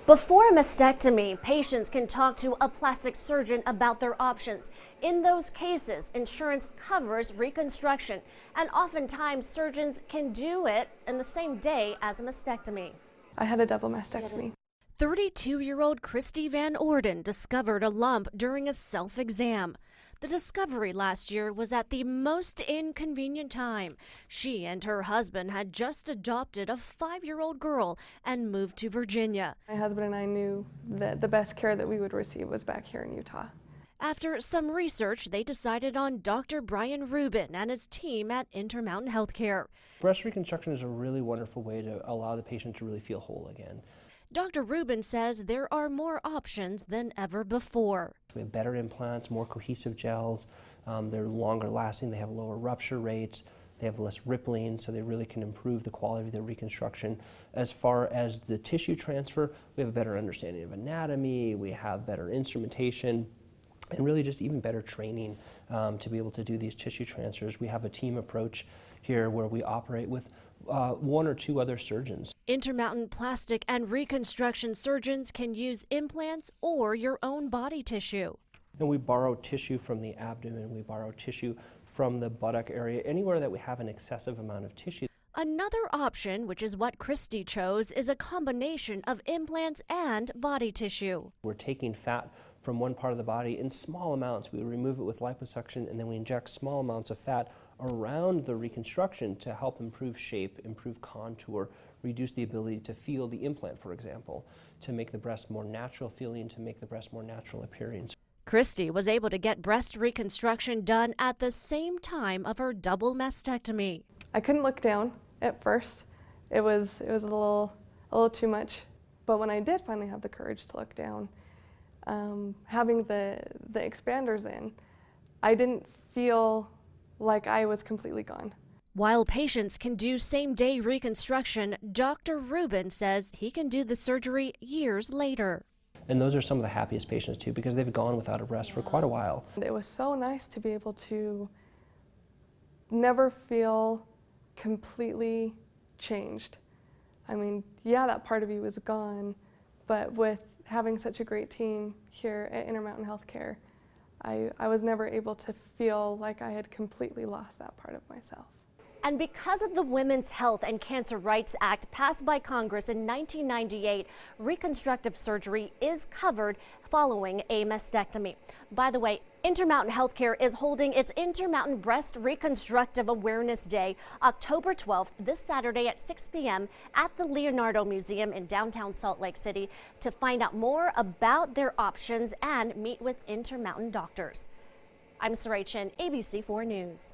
Before a mastectomy, patients can talk to a plastic surgeon about their options. In those cases, insurance covers reconstruction, and oftentimes surgeons can do it in the same day as a mastectomy. I had a double mastectomy. 32-year-old Christy Van Orden discovered a lump during a self-exam. The discovery last year was at the most inconvenient time. She and her husband had just adopted a 5-year-old girl and moved to Virginia. My husband and I knew that the best care that we would receive was back here in Utah. After some research, they decided on Dr. Brian Rubin and his team at Intermountain Healthcare. Breast reconstruction is a really wonderful way to allow the patient to really feel whole again. Dr. Rubin says there are more options than ever before. We have better implants, more cohesive gels, they're longer lasting, they have lower rupture rates, they have less rippling, so they really can improve the quality of the reconstruction. As far as the tissue transfer, we have a better understanding of anatomy, we have better instrumentation, and really just even better training to be able to do these tissue transfers. We have a team approach here where we operate with one or two other surgeons. Intermountain plastic and reconstruction surgeons can use implants or your own body tissue. And we borrow tissue from the abdomen, we borrow tissue from the buttock area, anywhere that we have an excessive amount of tissue. Another option, which is what Christy chose, is a combination of implants and body tissue. We're taking fat from one part of the body in small amounts. We remove it with liposuction, and then we inject small amounts of fat around the reconstruction to help improve shape, improve contour, reduce the ability to feel the implant, for example, to make the breast more natural feeling, to make the breast more natural appearing. Christy was able to get breast reconstruction done at the same time of her double mastectomy. I couldn't look down at first. It was a little too much. But when I did finally have the courage to look down, having the expanders in, I didn't feel like I was completely gone. While patients can do same-day reconstruction, Dr. Rubin says he can do the surgery years later. And those are some of the happiest patients too, because they've gone without a breast for quite a while. It was so nice to be able to never feel completely changed. I mean, yeah, that part of you was gone, but with having such a great team here at Intermountain Healthcare, I was never able to feel like I had completely lost that part of myself. And because of the Women's Health and Cancer Rights Act passed by Congress in 1998, reconstructive surgery is covered following a mastectomy. By the way, Intermountain Healthcare is holding its Intermountain Breast Reconstructive Awareness Day, October 12th, this Saturday at 6 p.m. at the Leonardo Museum in downtown Salt Lake City to find out more about their options and meet with Intermountain doctors. I'm Saray Chin, ABC4 News.